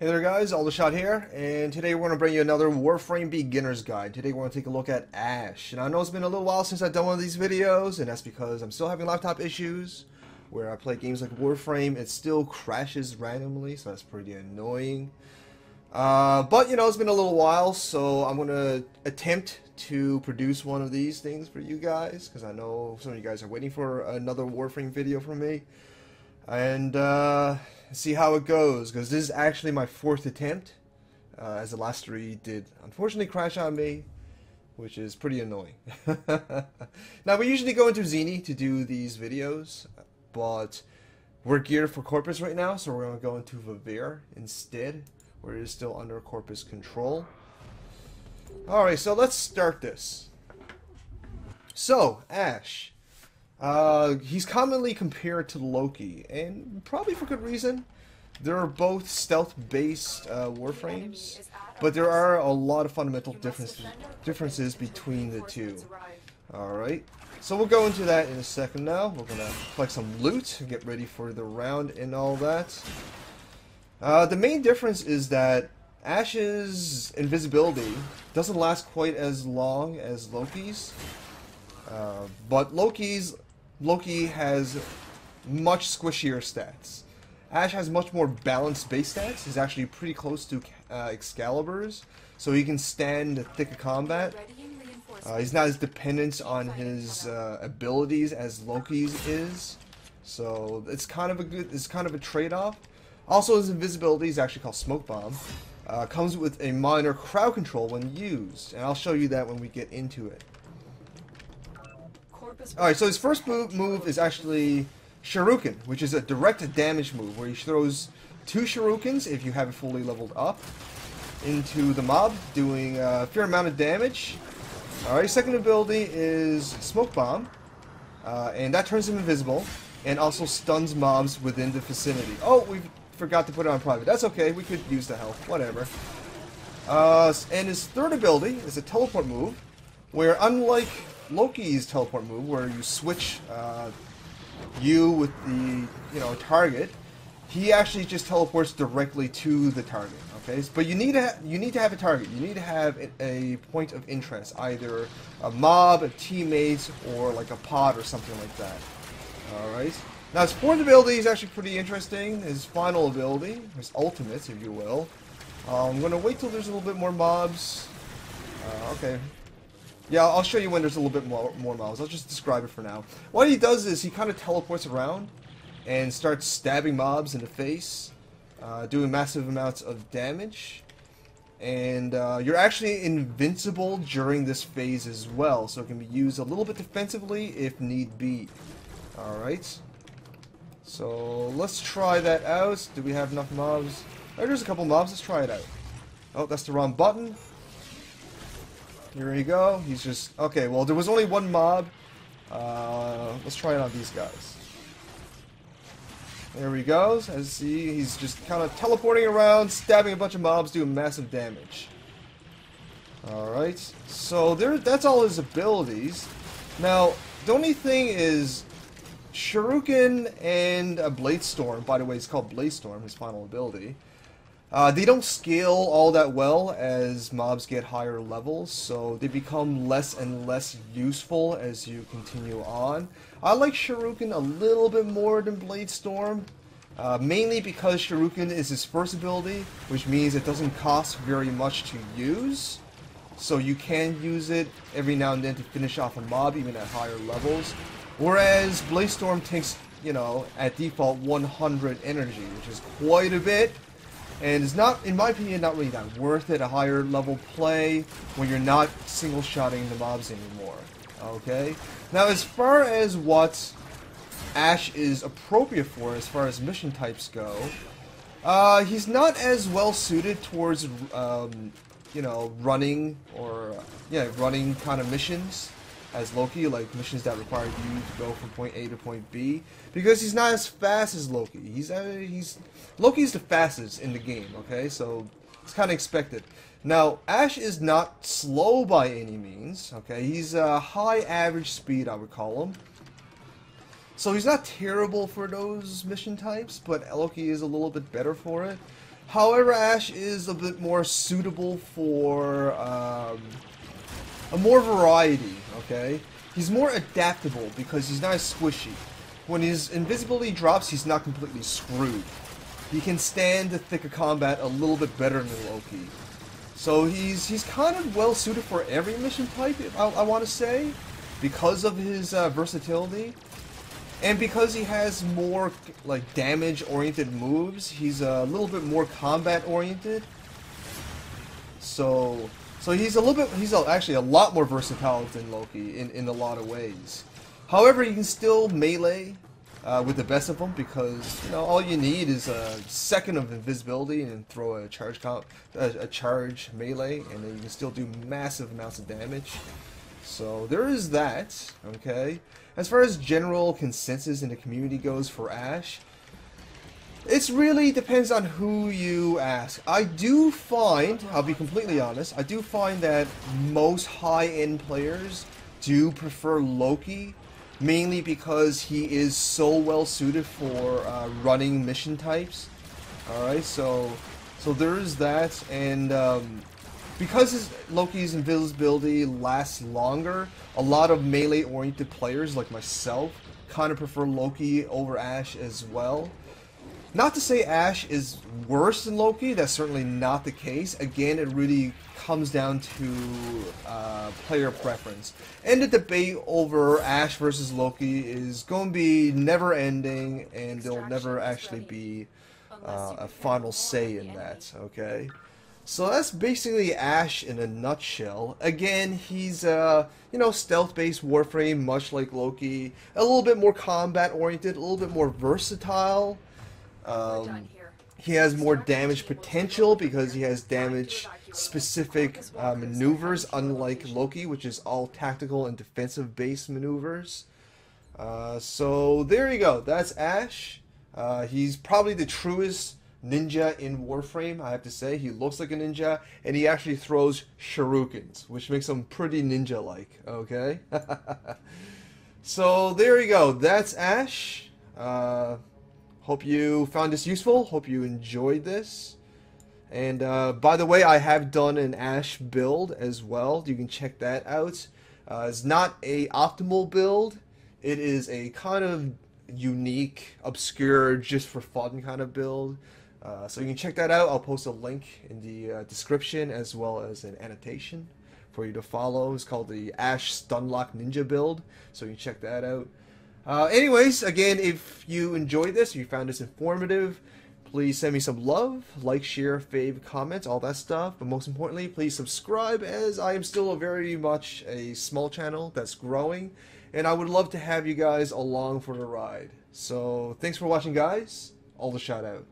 Hey there guys, Aldershot here, and today we're going to bring you another Warframe Beginner's Guide. Today we're going to take a look at Ash. And I know it's been a little while since I've done one of these videos, and that's because I'm still having laptop issues. Where I play games like Warframe, it still crashes randomly, so that's pretty annoying. But, you know, it's been a little while, so I'm going to attempt to produce one of these things for you guys, because I know some of you guys are waiting for another Warframe video from me. And, see how it goes, because this is actually my fourth attempt, as the last three did unfortunately crash on me, which is pretty annoying. Now, we usually go into Zini to do these videos, but we're geared for Corpus right now, so we're going to go into Vivir instead, where it is still under Corpus control. Alright, so let's start this. So, Ash. He's commonly compared to Loki, and probably for good reason. They're much stealth-based Warframes, but there are a lot of fundamental differences between the two. Alright, so we'll go into that in a second now. We're going to collect some loot and get ready for the round and all that. The main difference is that Ash's invisibility doesn't last quite as long as Loki's, but Loki has much squishier stats. Ash has much more balanced base stats. He's actually pretty close to Excalibur's, so he can stand the thick of combat. He's not as dependent on his abilities as Loki's is, so it's kind of a trade-off. Also, his invisibility is actually called Smoke Bomb. Comes with a minor crowd control when used, and I'll show you that when we get into it. Alright, so his first move is actually Shuriken, which is a direct damage move, where he throws 2 Shurikens, if you have it fully leveled up, into the mob, doing a fair amount of damage. Alright, second ability is Smoke Bomb, and that turns him invisible, and also stuns mobs within the vicinity. Oh, we forgot to put it on private. That's okay, we could use the health, whatever. And his third ability is a teleport move, where unlike Loki's teleport move, where you switch you with the target, he actually just teleports directly to the target. Okay, but you need to have a target. You need to have a point of interest, either a mob, a teammate, or like a pod or something like that. All right. Now his fourth ability is actually pretty interesting. His final ability, his ultimate, if you will. I'm gonna wait till there's a little bit more mobs. Okay. Yeah, I'll show you when there's a little bit more mobs. I'll just describe it for now. What he does is he kind of teleports around and starts stabbing mobs in the face, doing massive amounts of damage. And you're actually invincible during this phase as well, so it can be used a little bit defensively if need be. Alright. So let's try that out. Do we have enough mobs? Oh, there's a couple mobs. Let's try it out. Oh, that's the wrong button. Here we go. He's just... Okay, well, there was only one mob. Let's try it on these guys. There he goes. As you see, he's just kind of teleporting around, stabbing a bunch of mobs, doing massive damage. Alright. So that's all his abilities. Now, the only thing is... Shuriken and a Blade Storm, by the way, it's called Blade Storm, his final ability. They don't scale all that well as mobs get higher levels, so they become less and less useful as you continue on. I like Shuriken a little bit more than Blade Storm, mainly because Shuriken is his first ability, which means it doesn't cost very much to use. So you can use it every now and then to finish off a mob, even at higher levels. Whereas Blade Storm takes, you know, at default 100 energy, which is quite a bit. And it's not, in my opinion, not really that worth it, a higher level play, when you're not single-shotting the mobs anymore. Okay? Now, as far as what Ash is appropriate for, as far as mission types go, he's not as well suited towards, you know, running kind of missions as Loki, like missions that require you to go from point A to point B, because he's not as fast as Loki. Loki's the fastest in the game, okay? So it's kind of expected. Now, Ash is not slow by any means, okay? He's a high average speed, I would call him. So he's not terrible for those mission types, but Loki is a little bit better for it. However, Ash is a bit more suitable for a more variety, okay? He's more adaptable because he's not as squishy. When his invisibility drops, he's not completely screwed. He can stand the thick of combat a little bit better than Loki. So he's kind of well suited for every mission type, I want to say, because of his versatility. And because he has more like damage-oriented moves, he's a little bit more combat-oriented. So he's actually a lot more versatile than Loki in a lot of ways. However, you can still melee with the best of them because all you need is a second of invisibility and throw a charge melee, and then you can still do massive amounts of damage. So there is that. Okay. As far as general consensus in the community goes for Ash, it really depends on who you ask. I do find, I'll be completely honest, I do find that most high-end players do prefer Loki, mainly because he is so well suited for running mission types. Alright, so there is that, and because Loki's invisibility lasts longer, a lot of melee-oriented players like myself kind of prefer Loki over Ash as well. Not to say Ash is worse than Loki, that's certainly not the case. Again, it really comes down to player preference. And the debate over Ash versus Loki is going to be never-ending, and there'll never actually be a final say in that, okay? So that's basically Ash in a nutshell. Again, he's stealth-based Warframe, much like Loki. A little bit more combat-oriented, a little bit more versatile. He has more damage potential because he has damage-specific maneuvers, unlike Loki, which is all tactical and defensive-based maneuvers. So there you go. That's Ash. He's probably the truest ninja in Warframe, I have to say. He looks like a ninja, and he actually throws shurikens, which makes him pretty ninja-like, okay? So there you go. That's Ash. Hope you found this useful. Hope you enjoyed this. And by the way, I have done an Ash build as well. You can check that out. It's not a optimal build. It is a kind of unique, obscure, just for fun kind of build. So you can check that out. I'll post a link in the description as well as an annotation for you to follow. It's called the Ash Stunlock Ninja build, so you can check that out. Anyways, again, if you enjoyed this, if you found this informative, please send me some love, like, share, fave, comment, all that stuff. But most importantly, please subscribe, as I am still very much a small channel that's growing, and I would love to have you guys along for the ride. So thanks for watching, guys. All the shout out.